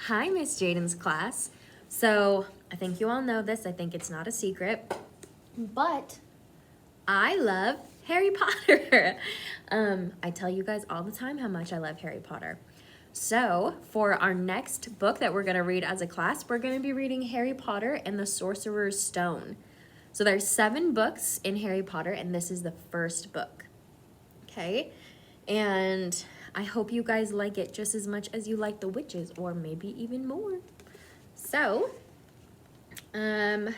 Hi, Miss Jayden's class. So, I think you all know this. I think it's not a secret. But I love Harry Potter. I tell you guys all the time how much I love Harry Potter. So, for our next book that we're going to read as a class, we're going to be reading Harry Potter and the Sorcerer's Stone. So, there's 7 books in Harry Potter, and this is the first book. Okay? And I hope you guys like it just as much as you like the witches, or maybe even more. So, I'm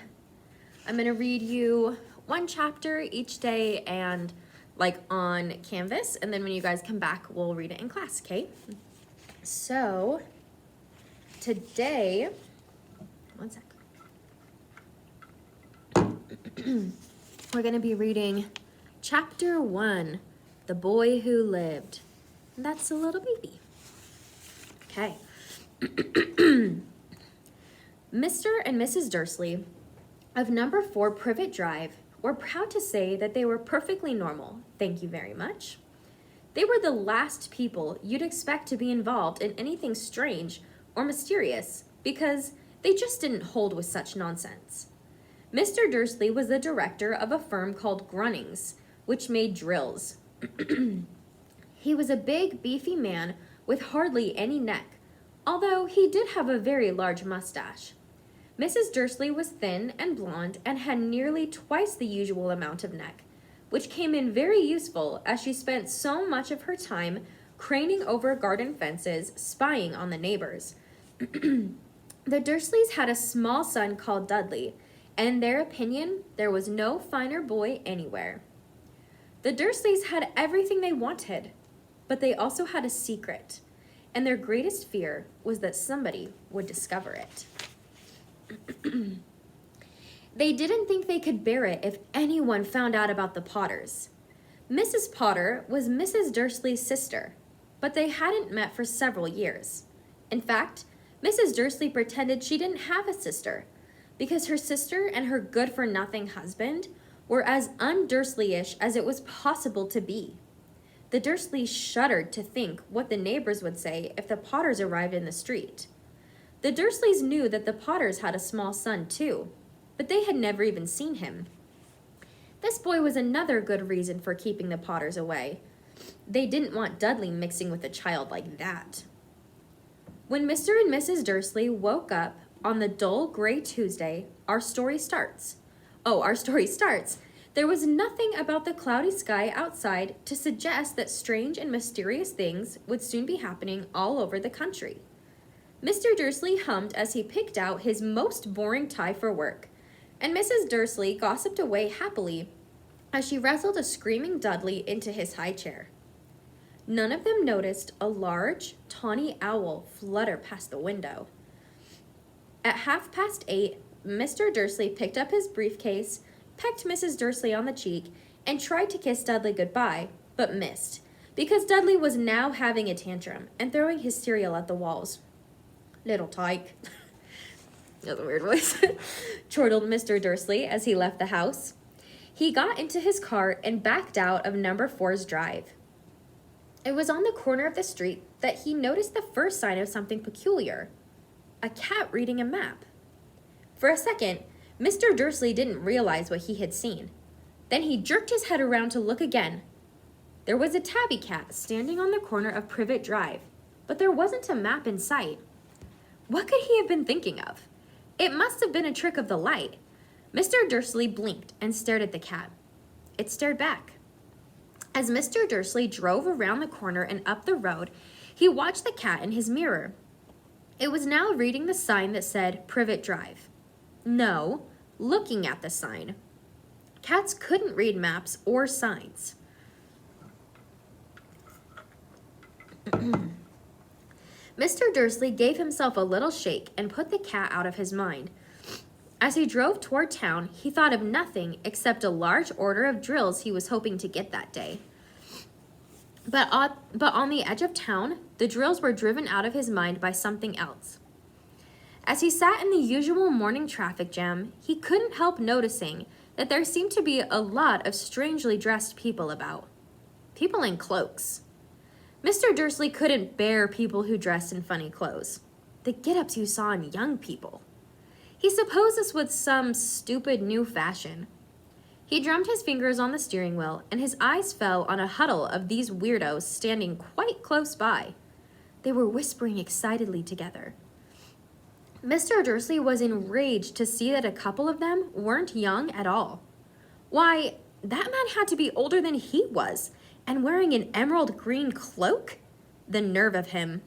going to read you 1 chapter each day and like on Canvas, and then when you guys come back, we'll read it in class, okay? So, today, one sec. We're going to be reading chapter 1, The Boy Who Lived. And that's a little baby. Okay. Mr. and Mrs. Dursley of number 4 Privet Drive were proud to say that they were perfectly normal. Thank you very much. They were the last people you'd expect to be involved in anything strange or mysterious because they just didn't hold with such nonsense. Mr. Dursley was the director of a firm called Grunnings, which made drills. He was a big, beefy man with hardly any neck, although he did have a very large mustache. Mrs. Dursley was thin and blonde and had nearly twice the usual amount of neck, which came in very useful as she spent so much of her time craning over garden fences, spying on the neighbors. The Dursleys had a small son called Dudley, and in their opinion, there was no finer boy anywhere. The Dursleys had everything they wanted, but they also had a secret, and their greatest fear was that somebody would discover it. They didn't think they could bear it if anyone found out about the Potters. Mrs. Potter was Mrs. Dursley's sister, but they hadn't met for several years. In fact, Mrs. Dursley pretended she didn't have a sister, because her sister and her good-for-nothing husband were as un-Dursleyish as it was possible to be. The Dursleys shuddered to think what the neighbors would say if the Potters arrived in the street. The Dursleys knew that the Potters had a small son too, but they had never even seen him. This boy was another good reason for keeping the Potters away. They didn't want Dudley mixing with a child like that. When Mr. and Mrs. Dursley woke up on the dull gray Tuesday, our story starts. There was nothing about the cloudy sky outside to suggest that strange and mysterious things would soon be happening all over the country. Mr. Dursley hummed as he picked out his most boring tie for work, and Mrs. Dursley gossiped away happily as she wrestled a screaming Dudley into his high chair. None of them noticed a large, tawny owl flutter past the window. At 8:30, Mr. Dursley picked up his briefcase, pecked Mrs. Dursley on the cheek, and tried to kiss Dudley goodbye, but missed, because Dudley was now having a tantrum and throwing his cereal at the walls. "Little tyke," that's a weird voice, chortled Mr. Dursley as he left the house. He got into his car and backed out of number 4's drive. It was on the corner of the street that he noticed the first sign of something peculiar: a cat reading a map. For a second, Mr. Dursley didn't realize what he had seen. Then he jerked his head around to look again. There was a tabby cat standing on the corner of Privet Drive, but there wasn't a map in sight. What could he have been thinking of? It must have been a trick of the light. Mr. Dursley blinked and stared at the cat. It stared back. As Mr. Dursley drove around the corner and up the road, he watched the cat in his mirror. It was now reading the sign that said Privet Drive. No, looking at the sign. Cats couldn't read maps or signs. Mr. Dursley gave himself a little shake and put the cat out of his mind. As he drove toward town, he thought of nothing except a large order of drills he was hoping to get that day. But on the edge of town, the drills were driven out of his mind by something else. As he sat in the usual morning traffic jam, he couldn't help noticing that there seemed to be a lot of strangely dressed people about. People in cloaks. Mr. Dursley couldn't bear people who dressed in funny clothes. the get-ups you saw in young people. He supposed this was some stupid new fashion. He drummed his fingers on the steering wheel, and his eyes fell on a huddle of these weirdos standing quite close by. They were whispering excitedly together. Mr. Dursley was enraged to see that a couple of them weren't young at all. Why, that man had to be older than he was, and wearing an emerald green cloak? The nerve of him.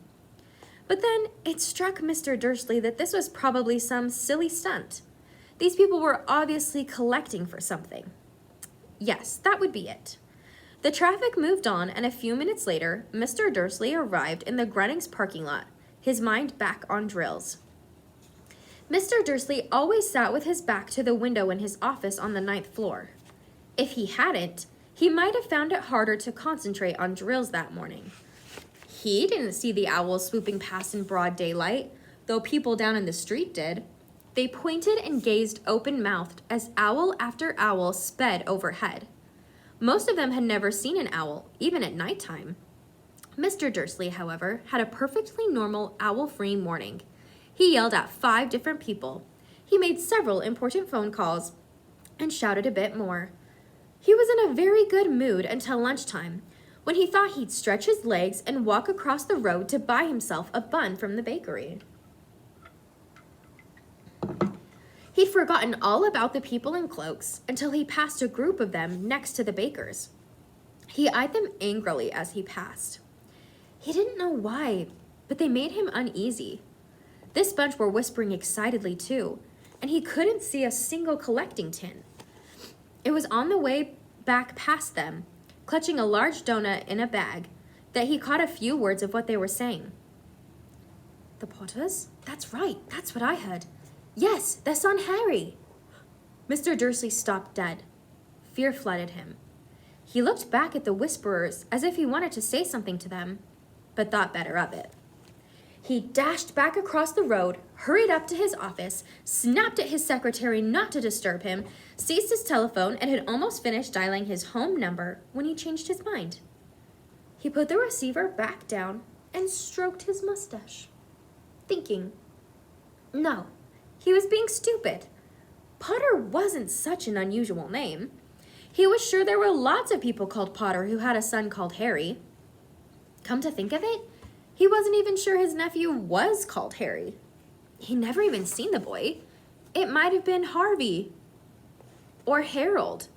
But then it struck Mr. Dursley that this was probably some silly stunt. These people were obviously collecting for something. Yes, that would be it. The traffic moved on, and a few minutes later, Mr. Dursley arrived in the Grunnings parking lot, his mind back on drills. Mr. Dursley always sat with his back to the window in his office on the 9th floor. If he hadn't, he might have found it harder to concentrate on drills that morning. He didn't see the owls swooping past in broad daylight, though people down in the street did. They pointed and gazed open-mouthed as owl after owl sped overhead. Most of them had never seen an owl, even at nighttime. Mr. Dursley, however, had a perfectly normal owl-free morning. He yelled at 5 different people. He made several important phone calls and shouted a bit more. He was in a very good mood until lunchtime, when he thought he'd stretch his legs and walk across the road to buy himself a bun from the bakery. He'd forgotten all about the people in cloaks until he passed a group of them next to the baker's. He eyed them angrily as he passed. He didn't know why, but they made him uneasy. This bunch were whispering excitedly too, and he couldn't see a single collecting tin. It was on the way back past them, clutching a large donut in a bag, that he caught a few words of what they were saying. The Potters? That's right, that's what I heard. Yes, their son Harry. Mr. Dursley stopped dead. Fear flooded him. He looked back at the whisperers as if he wanted to say something to them, but thought better of it. He dashed back across the road, hurried up to his office, snapped at his secretary not to disturb him, seized his telephone, and had almost finished dialing his home number when he changed his mind. He put the receiver back down and stroked his mustache, thinking, no, he was being stupid. Potter wasn't such an unusual name. He was sure there were lots of people called Potter who had a son called Harry. Come to think of it, he wasn't even sure his nephew was called Harry. He'd never even seen the boy. It might have been Harvey or Harold.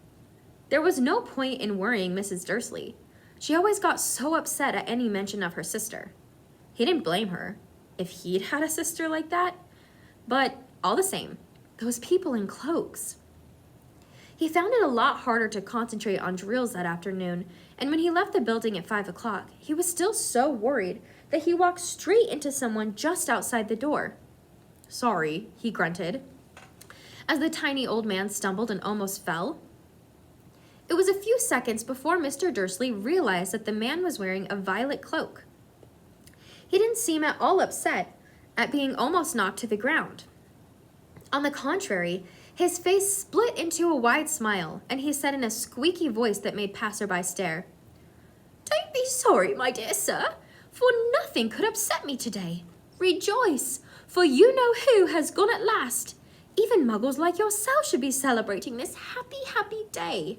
There was no point in worrying Mrs. Dursley. She always got so upset at any mention of her sister. He didn't blame her if he'd had a sister like that, but all the same, those people in cloaks. He found it a lot harder to concentrate on drills that afternoon, and when he left the building at 5 o'clock, he was still so worried that he walked straight into someone just outside the door. Sorry, he grunted, as the tiny old man stumbled and almost fell. It was a few seconds before Mr. Dursley realized that the man was wearing a violet cloak. He didn't seem at all upset at being almost knocked to the ground. On the contrary, his face split into a wide smile, and he said in a squeaky voice that made passersby stare, "Don't be sorry, my dear sir, for nothing could upset me today. Rejoice, for you know who has gone at last. Even muggles like yourself should be celebrating this happy, happy day."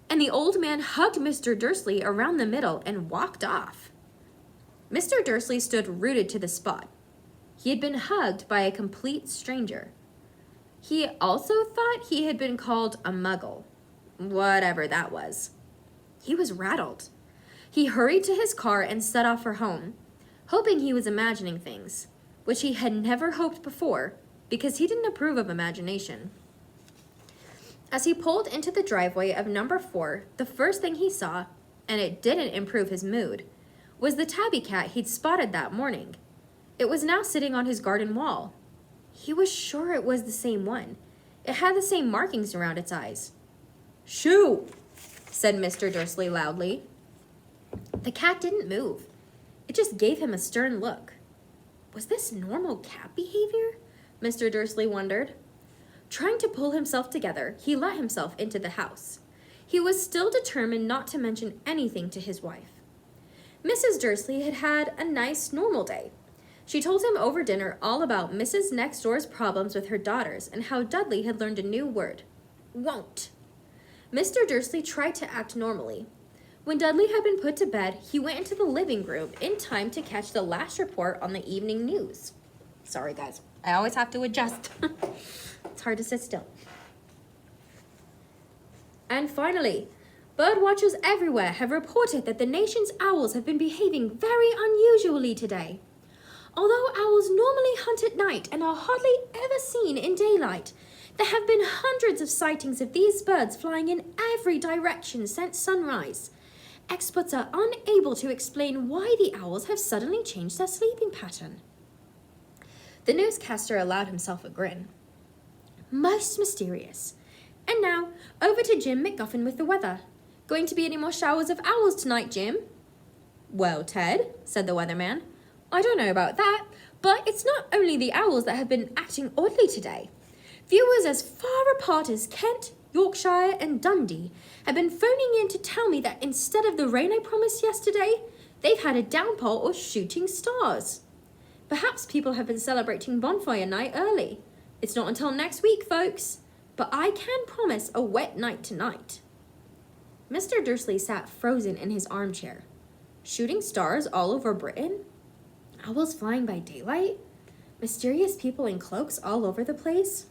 And the old man hugged Mr. Dursley around the middle and walked off. Mr. Dursley stood rooted to the spot. He had been hugged by a complete stranger. He also thought he had been called a muggle, whatever that was. He was rattled. He hurried to his car and set off for home, hoping he was imagining things, which he had never hoped before because he didn't approve of imagination. As he pulled into the driveway of number 4, the first thing he saw, and it didn't improve his mood, was the tabby cat he'd spotted that morning. It was now sitting on his garden wall. He was sure it was the same one. It had the same markings around its eyes. "Shoo!" said Mr. Dursley loudly. The cat didn't move. It just gave him a stern look. Was this normal cat behavior? Mr. Dursley wondered. Trying to pull himself together, he let himself into the house. He was still determined not to mention anything to his wife. Mrs. Dursley had had a nice, normal day. She told him over dinner all about Mrs. Next Door's problems with her daughters and how Dudley had learned a new word, won't. Mr. Dursley tried to act normally. When Dudley had been put to bed, he went into the living room in time to catch the last report on the evening news. Sorry, guys. I always have to adjust. It's hard to sit still. And finally, bird watchers everywhere have reported that the nation's owls have been behaving very unusually today. Although owls normally hunt at night and are hardly ever seen in daylight, there have been hundreds of sightings of these birds flying in every direction since sunrise. Experts are unable to explain why the owls have suddenly changed their sleeping pattern. The newscaster allowed himself a grin. Most mysterious. And now, over to Jim McGuffin with the weather. Going to be any more showers of owls tonight, Jim? Well, Ted, said the weatherman, I don't know about that, but it's not only the owls that have been acting oddly today. Viewers as far apart as Kent, Yorkshire, and Dundee have been phoning in to tell me that instead of the rain I promised yesterday, they've had a downpour or shooting stars. Perhaps people have been celebrating bonfire night early. It's not until next week, folks, but I can promise a wet night tonight. Mr. Dursley sat frozen in his armchair. Shooting stars all over Britain? Owls flying by daylight? Mysterious people in cloaks all over the place?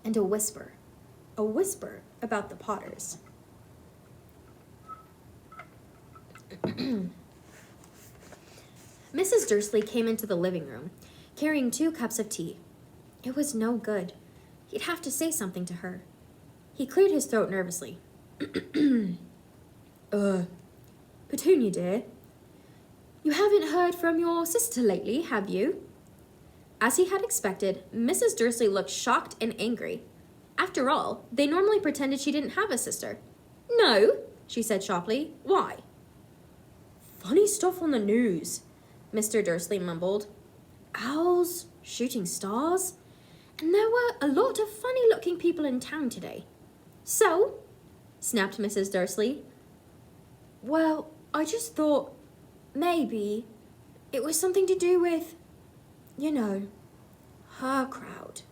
And a whisper about the Potters. Mrs. Dursley came into the living room, carrying 2 cups of tea. It was no good. He'd have to say something to her. He cleared his throat nervously. Petunia, dear, you haven't heard from your sister lately, have you? As he had expected, Mrs. Dursley looked shocked and angry. After all, they normally pretended she didn't have a sister. No, she said sharply. Why? Funny stuff on the news, Mr. Dursley mumbled. Owls, shooting stars, and there were a lot of funny-looking people in town today. So, snapped Mrs. Dursley. Well, I just thought maybe it was something to do with, you know, her crowd.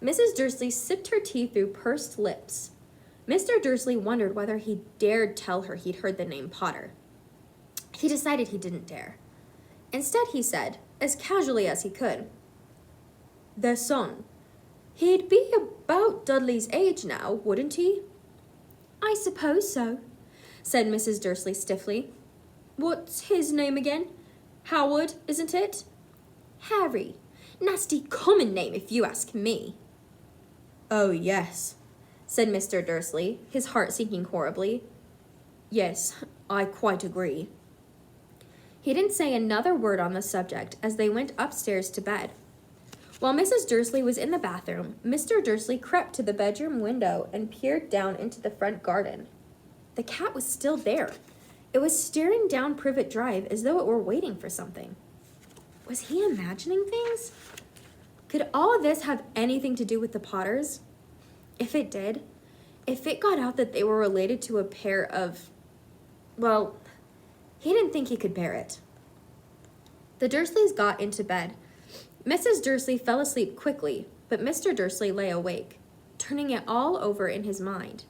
Mrs. Dursley sipped her tea through pursed lips. Mr. Dursley wondered whether he dared tell her he'd heard the name Potter. He decided he didn't dare. Instead, he said, as casually as he could, their son. He'd be about Dudley's age now, wouldn't he? I suppose so, said Mrs. Dursley stiffly. What's his name again? Howard, isn't it? Harry. Nasty common name, if you ask me. Oh, yes, said Mr. Dursley, his heart sinking horribly. Yes, I quite agree. He didn't say another word on the subject as they went upstairs to bed. While Mrs. Dursley was in the bathroom, Mr. Dursley crept to the bedroom window and peered down into the front garden. The cat was still there. It was staring down Privet Drive as though it were waiting for something. Was he imagining things? Could all of this have anything to do with the Potters? If it did, if it got out that they were related to a pair of, well, he didn't think he could bear it. The Dursleys got into bed. Mrs. Dursley fell asleep quickly, but Mr. Dursley lay awake, turning it all over in his mind.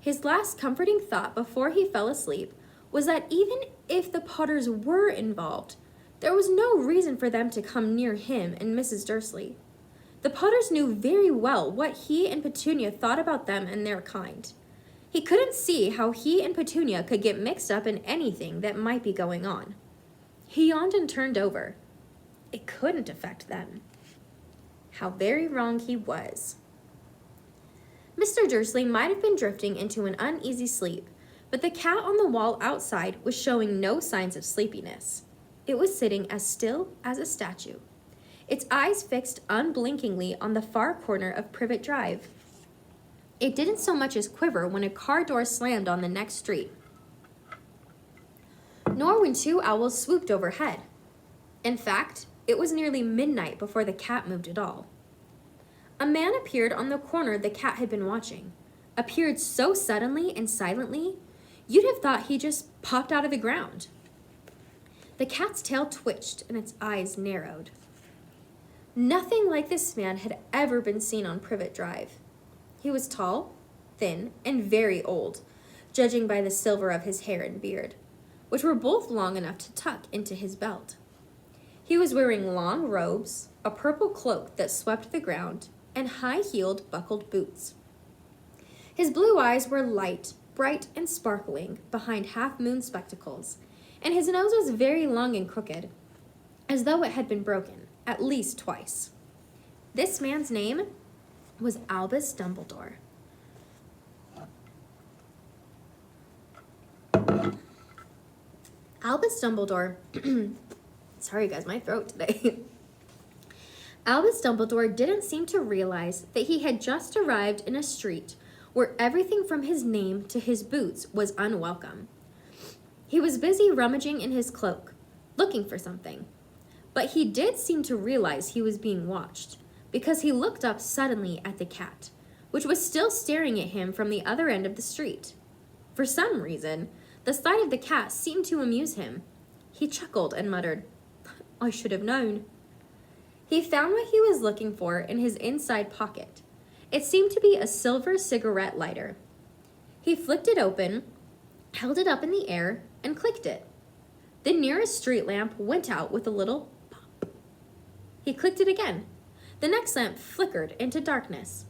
His last comforting thought before he fell asleep was that even if the Potters were involved, there was no reason for them to come near him and Mrs. Dursley. The Potters knew very well what he and Petunia thought about them and their kind. He couldn't see how he and Petunia could get mixed up in anything that might be going on. He yawned and turned over. It couldn't affect them. How very wrong he was. Mr. Dursley might have been drifting into an uneasy sleep, but the cat on the wall outside was showing no signs of sleepiness. It was sitting as still as a statue, its eyes fixed unblinkingly on the far corner of Privet Drive. It didn't so much as quiver when a car door slammed on the next street, nor when 2 owls swooped overhead. In fact, it was nearly midnight before the cat moved at all. A man appeared on the corner the cat had been watching, appeared so suddenly and silently, you'd have thought he just popped out of the ground. The cat's tail twitched and its eyes narrowed. Nothing like this man had ever been seen on Privet Drive. He was tall, thin, and very old, judging by the silver of his hair and beard, which were both long enough to tuck into his belt. He was wearing long robes, a purple cloak that swept the ground, and high-heeled, buckled boots. His blue eyes were light, bright, and sparkling behind half-moon spectacles, and his nose was very long and crooked, as though it had been broken at least twice. This man's name was Albus Dumbledore. Albus Dumbledore, sorry guys, my throat today. Albus Dumbledore didn't seem to realize that he had just arrived in a street where everything from his name to his boots was unwelcome. He was busy rummaging in his cloak, looking for something. But he did seem to realize he was being watched, because he looked up suddenly at the cat, which was still staring at him from the other end of the street. For some reason, the sight of the cat seemed to amuse him. He chuckled and muttered, "I should have known." He found what he was looking for in his inside pocket. It seemed to be a silver cigarette lighter. He flicked it open, held it up in the air, and clicked it. The nearest street lamp went out with a little pop. He clicked it again. The next lamp flickered into darkness.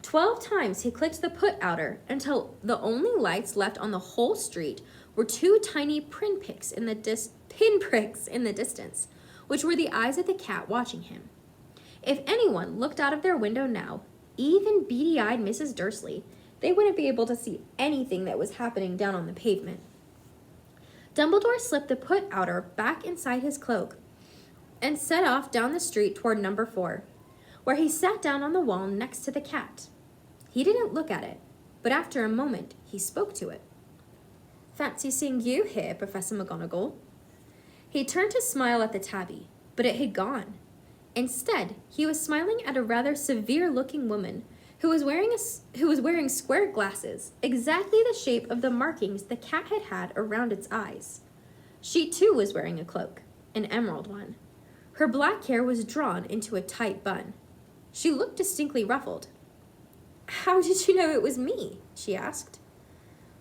12 times he clicked the put-outer until the only lights left on the whole street were 2 tiny pinpricks in the distance, which were the eyes of the cat watching him. If anyone looked out of their window now, even beady-eyed Mrs. Dursley, they wouldn't be able to see anything that was happening down on the pavement. Dumbledore slipped the put-outer back inside his cloak and set off down the street toward number 4, where he sat down on the wall next to the cat. He didn't look at it, but after a moment, he spoke to it. "Fancy seeing you here, Professor McGonagall." He turned to smile at the tabby, but it had gone. Instead, he was smiling at a rather severe-looking woman who was wearing square glasses, exactly the shape of the markings the cat had had around its eyes. She too was wearing a cloak, an emerald one. Her black hair was drawn into a tight bun. She looked distinctly ruffled. "How did you know it was me?" she asked.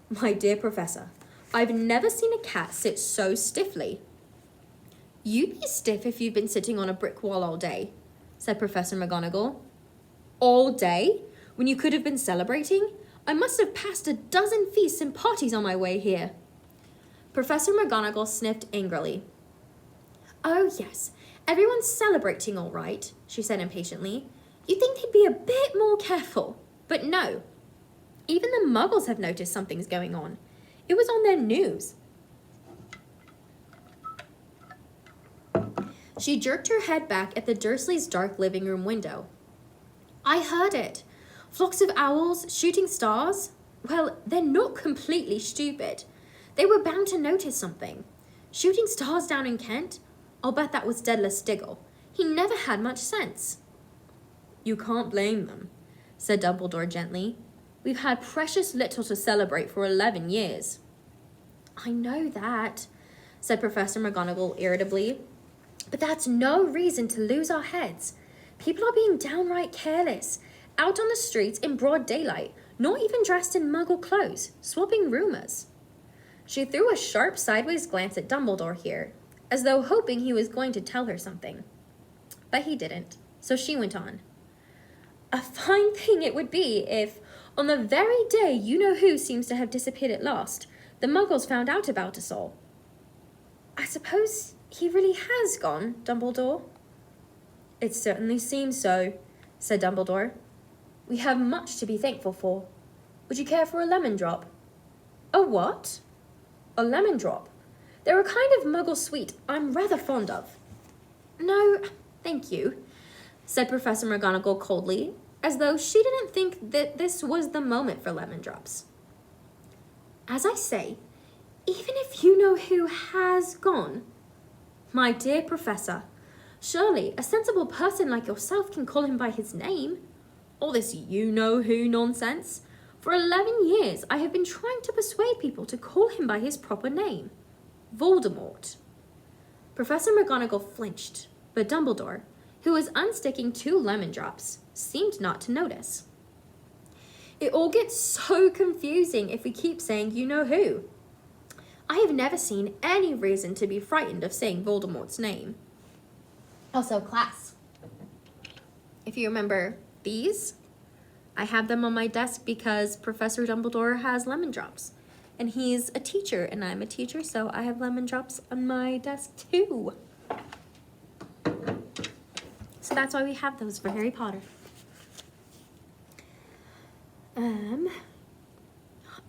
"My dear Professor, I've never seen a cat sit so stiffly." "You'd be stiff if you'd been sitting on a brick wall all day," said Professor McGonagall. "All day? When you could have been celebrating? I must have passed a dozen feasts and parties on my way here." Professor McGonagall sniffed angrily. "Oh, yes, everyone's celebrating all right," she said impatiently. "You'd think they'd be a bit more careful. But no. Even the Muggles have noticed something's going on. It was on their news." She jerked her head back at the Dursleys' dark living room window. "I heard it. Flocks of owls, shooting stars. Well, they're not completely stupid. They were bound to notice something. Shooting stars down in Kent? I'll bet that was Dedalus Diggle. He never had much sense." "You can't blame them," said Dumbledore gently. "We've had precious little to celebrate for 11 years. "I know that," said Professor McGonagall irritably. "But that's no reason to lose our heads. People are being downright careless, out on the streets in broad daylight, not even dressed in Muggle clothes, swapping rumors." She threw a sharp sideways glance at Dumbledore here, as though hoping he was going to tell her something. But he didn't, so she went on. "A fine thing it would be if, on the very day you-know-who seems to have disappeared at last, the Muggles found out about us all." "I suppose he really has gone, Dumbledore?" "It certainly seems so," said Dumbledore. "We have much to be thankful for. Would you care for a lemon drop?" "A what?" "A lemon drop. They're a kind of Muggle sweet I'm rather fond of." "No, thank you," said Professor McGonagall coldly, as though she didn't think that this was the moment for lemon drops. "As I say, even if you-know-who has gone—" "My dear Professor, surely a sensible person like yourself can call him by his name. All this you-know-who nonsense. For 11 years I have been trying to persuade people to call him by his proper name. Voldemort." Professor McGonagall flinched, but Dumbledore, who was unsticking 2 lemon drops, seemed not to notice. It all gets so confusing if we keep saying you-know-who. I have never seen any reason to be frightened of saying Voldemort's name. Also, class. If you remember these, I have them on my desk because Professor Dumbledore has lemon drops. And he's a teacher, and I'm a teacher, so I have lemon drops on my desk too. So that's why we have those for Harry Potter.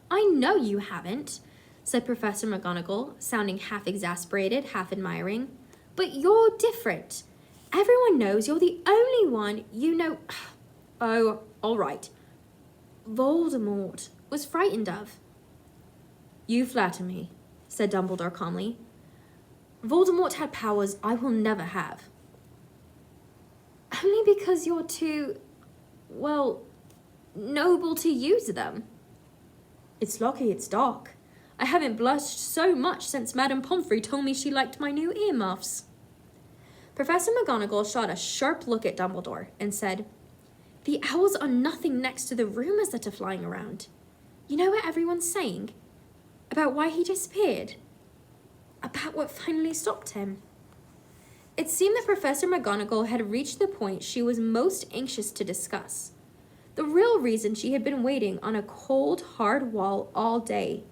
I know you haven't, said Professor McGonagall, sounding half exasperated, half admiring. But you're different. Everyone knows you're the only one you know. Oh, all right. Voldemort was frightened of. You flatter me, said Dumbledore calmly. Voldemort had powers I will never have. Only because you're too, well, noble to use them. It's lucky it's dark. I haven't blushed so much since Madame Pomfrey told me she liked my new earmuffs. Professor McGonagall shot a sharp look at Dumbledore and said, The owls are nothing next to the rumors that are flying around. You know what everyone's saying? About why he disappeared? About what finally stopped him? It seemed that Professor McGonagall had reached the point she was most anxious to discuss. The real reason she had been waiting on a cold, hard wall all day.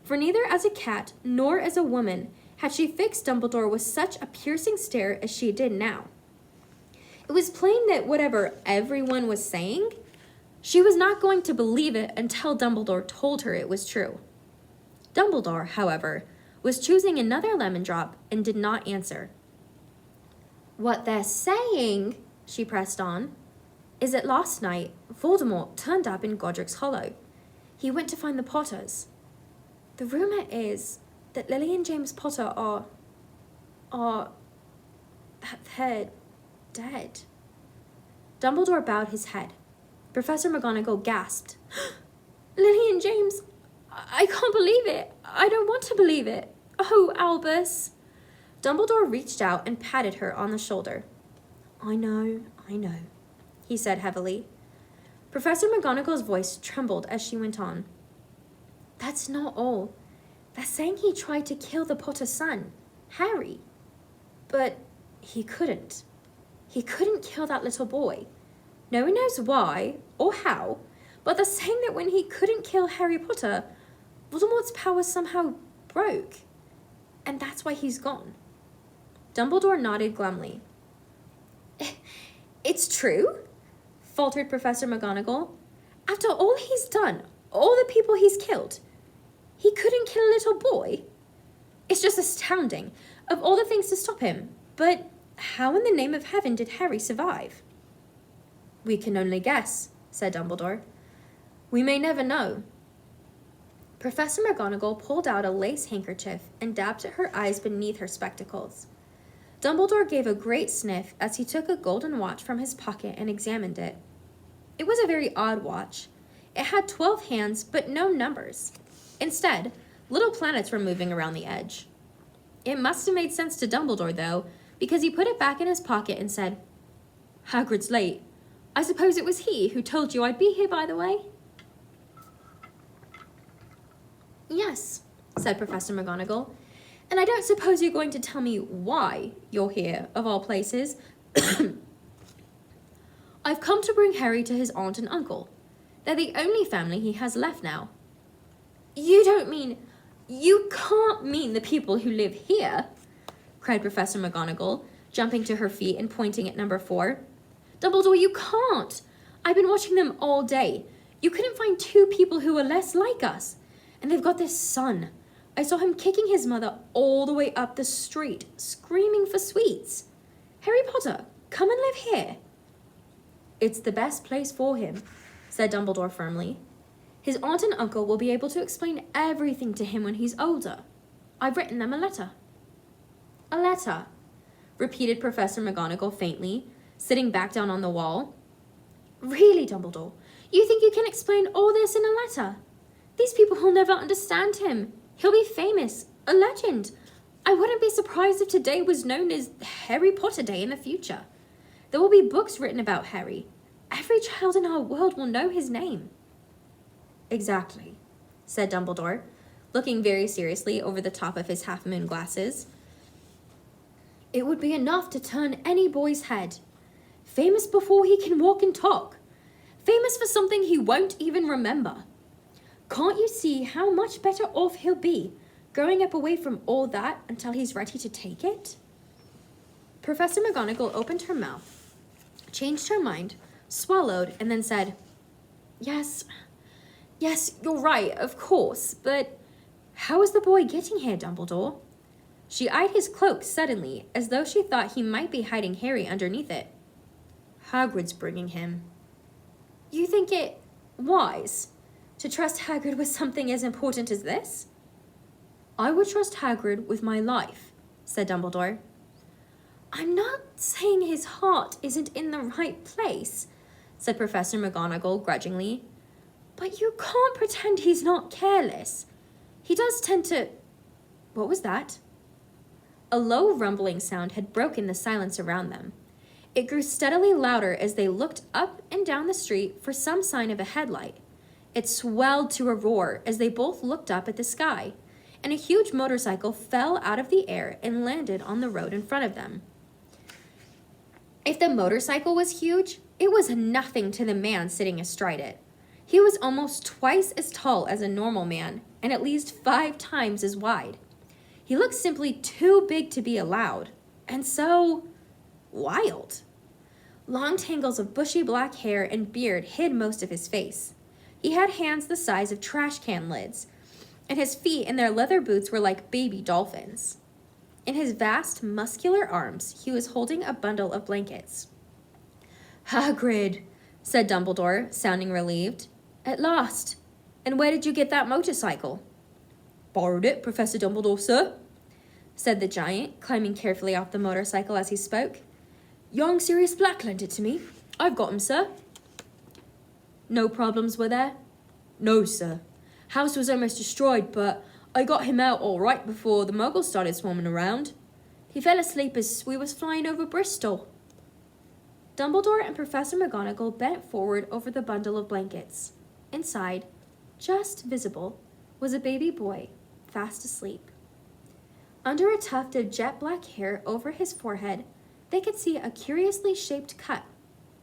For neither as a cat nor as a woman had she fixed Dumbledore with such a piercing stare as she did now. It was plain that whatever everyone was saying, she was not going to believe it until Dumbledore told her it was true. Dumbledore, however, was choosing another lemon drop and did not answer. What they're saying, she pressed on, is that last night Voldemort turned up in Godric's Hollow. He went to find the Potters. The rumor is that Lily and James Potter that they're dead. Dumbledore bowed his head. Professor McGonagall gasped. Lily and James, I can't believe it. I don't want to believe it. Oh, Albus. Dumbledore reached out and patted her on the shoulder. I know, he said heavily. Professor McGonagall's voice trembled as she went on. That's not all. They're saying he tried to kill the Potter's son, Harry. But he couldn't. He couldn't kill that little boy. No one knows why or how, but they're saying that when he couldn't kill Harry Potter, Voldemort's power somehow broke. And that's why he's gone. Dumbledore nodded glumly. It's true, faltered Professor McGonagall. After all he's done, all the people he's killed, he couldn't kill a little boy? It's just astounding, of all the things to stop him. But how in the name of heaven did Harry survive? We can only guess, said Dumbledore. We may never know. Professor McGonagall pulled out a lace handkerchief and dabbed at her eyes beneath her spectacles. Dumbledore gave a great sniff as he took a golden watch from his pocket and examined it. It was a very odd watch. It had 12 hands, but no numbers. Instead, little planets were moving around the edge. It must have made sense to Dumbledore, though, because he put it back in his pocket and said, Hagrid's late. I suppose it was he who told you I'd be here, by the way? Yes, said Professor McGonagall. And I don't suppose you're going to tell me why you're here, of all places. I've come to bring Harry to his aunt and uncle. They're the only family he has left now. You can't mean the people who live here, cried Professor McGonagall, jumping to her feet and pointing at number 4. Dumbledore, you can't. I've been watching them all day. You couldn't find 2 people who are less like us. And they've got this son. I saw him kicking his mother all the way up the street, screaming for sweets. Harry Potter, come and live here. It's the best place for him, said Dumbledore firmly. His aunt and uncle will be able to explain everything to him when he's older. I've written them a letter. A letter, repeated Professor McGonagall faintly, sitting back down on the wall. Really, Dumbledore, you think you can explain all this in a letter? These people will never understand him. He'll be famous, a legend. I wouldn't be surprised if today was known as Harry Potter Day in the future. There will be books written about Harry. Every child in our world will know his name. Exactly, said Dumbledore, looking very seriously over the top of his half-moon glasses. It would be enough to turn any boy's head. Famous before he can walk and talk. Famous for something he won't even remember. Can't you see how much better off he'll be growing up away from all that until he's ready to take it? Professor McGonagall opened her mouth, changed her mind, swallowed, and then said, Yes, you're right, of course, but how is the boy getting here, Dumbledore? She eyed his cloak suddenly, as though she thought he might be hiding Harry underneath it. Hagrid's bringing him. You think it wise to trust Hagrid with something as important as this? I would trust Hagrid with my life, said Dumbledore. I'm not saying his heart isn't in the right place, said Professor McGonagall grudgingly. But you can't pretend he's not careless. He does tend to... What was that? A low rumbling sound had broken the silence around them. It grew steadily louder as they looked up and down the street for some sign of a headlight. It swelled to a roar as they both looked up at the sky, and a huge motorcycle fell out of the air and landed on the road in front of them. If the motorcycle was huge, it was nothing to the man sitting astride it. He was almost twice as tall as a normal man, and at least 5 times as wide. He looked simply too big to be allowed, and so wild. Long tangles of bushy black hair and beard hid most of his face. He had hands the size of trash can lids, and his feet in their leather boots were like baby dolphins. In his vast, muscular arms, he was holding a bundle of blankets. Hagrid, said Dumbledore, sounding relieved. At last. And where did you get that motorcycle? Borrowed it, Professor Dumbledore, sir, said the giant, climbing carefully off the motorcycle as he spoke. Young Sirius Black lent it to me. I've got him, sir. No problems were there? No, sir. House was almost destroyed, but I got him out all right before the muggles started swarming around. He fell asleep as we was flying over Bristol. Dumbledore and Professor McGonagall bent forward over the bundle of blankets. Inside, just visible, was a baby boy, fast asleep. Under a tuft of jet black hair over his forehead, they could see a curiously shaped cut,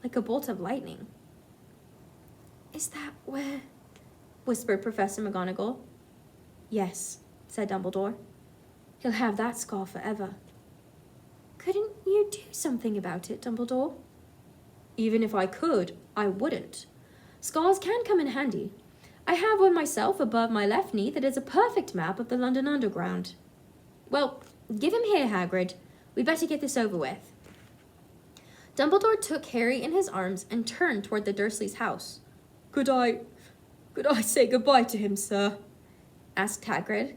like a bolt of lightning. Is that where? Whispered Professor McGonagall. Yes, said Dumbledore. He'll have that scar forever. Couldn't you do something about it, Dumbledore? Even if I could, I wouldn't. Scars can come in handy. I have one myself above my left knee that is a perfect map of the London Underground. Well, give him here, Hagrid. We'd better get this over with. Dumbledore took Harry in his arms and turned toward the Dursleys' house. Could I say goodbye to him, sir? Asked Hagrid.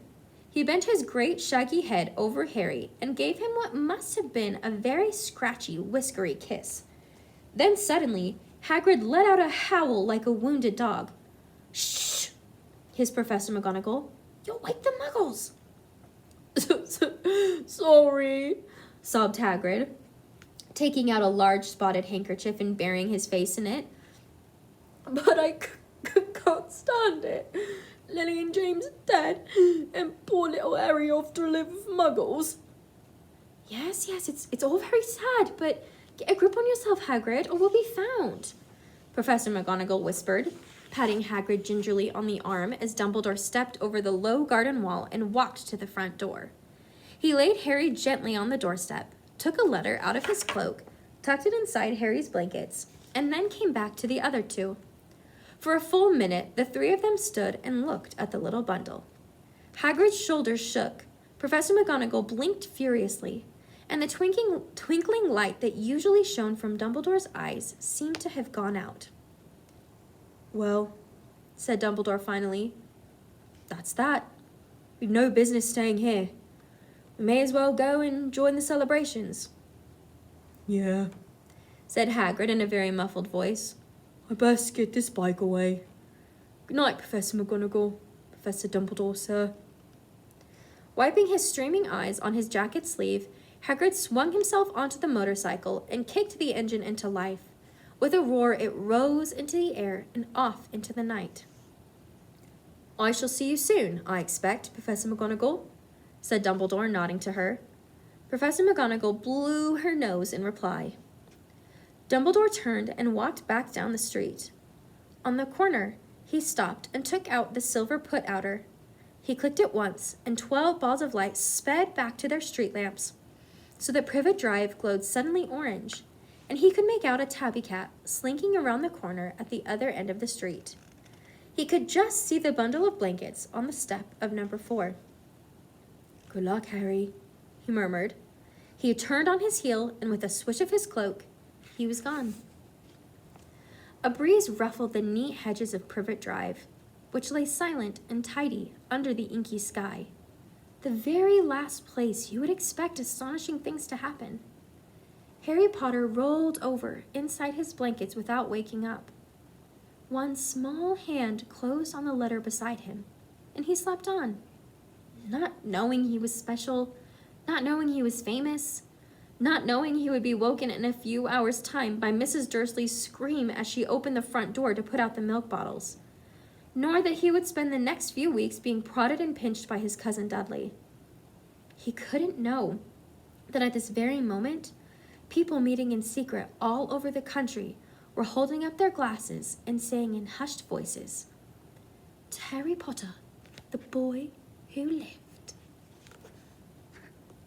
He bent his great shaggy head over Harry and gave him what must have been a very scratchy, whiskery kiss. Then suddenly, Hagrid let out a howl like a wounded dog. Shh! Hissed Professor McGonagall. You'll wake the muggles. Sorry, sobbed Hagrid, taking out a large spotted handkerchief and burying his face in it. But I can't stand it. Lily and James are dead, and poor little Harry off to live with muggles. Yes, it's all very sad, but get a grip on yourself, Hagrid, or we'll be found, Professor McGonagall whispered, patting Hagrid gingerly on the arm as Dumbledore stepped over the low garden wall and walked to the front door. He laid Harry gently on the doorstep, took a letter out of his cloak, tucked it inside Harry's blankets, and then came back to the other two. For a full minute, the 3 of them stood and looked at the little bundle. Hagrid's shoulders shook. Professor McGonagall blinked furiously, and the twinkling light that usually shone from Dumbledore's eyes seemed to have gone out. Well, said Dumbledore finally, that's that. We've no business staying here. We may as well go and join the celebrations. Yeah, said Hagrid in a very muffled voice. I best get this bike away. Good night, Professor McGonagall. Professor Dumbledore, sir. Wiping his streaming eyes on his jacket sleeve, Hagrid swung himself onto the motorcycle and kicked the engine into life. With a roar, it rose into the air and off into the night. "I shall see you soon, I expect, Professor McGonagall," said Dumbledore, nodding to her. Professor McGonagall blew her nose in reply. Dumbledore turned and walked back down the street. On the corner, he stopped and took out the silver put-outer. He clicked it once, and 12 balls of light sped back to their street lamps, so that Privet Drive glowed suddenly orange, and he could make out a tabby cat slinking around the corner at the other end of the street. He could just see the bundle of blankets on the step of number 4. "Good luck, Harry," he murmured. He turned on his heel, and with a swish of his cloak, he was gone. A breeze ruffled the neat hedges of Privet Drive, which lay silent and tidy under the inky sky, the very last place you would expect astonishing things to happen. Harry Potter rolled over inside his blankets without waking up. One small hand closed on the letter beside him, and he slept on, not knowing he was special, not knowing he was famous, not knowing he would be woken in a few hours' time by Mrs. Dursley's scream as she opened the front door to put out the milk bottles, nor that he would spend the next few weeks being prodded and pinched by his cousin Dudley. He couldn't know that at this very moment, people meeting in secret all over the country were holding up their glasses and saying in hushed voices, "To Harry Potter, the boy who lived."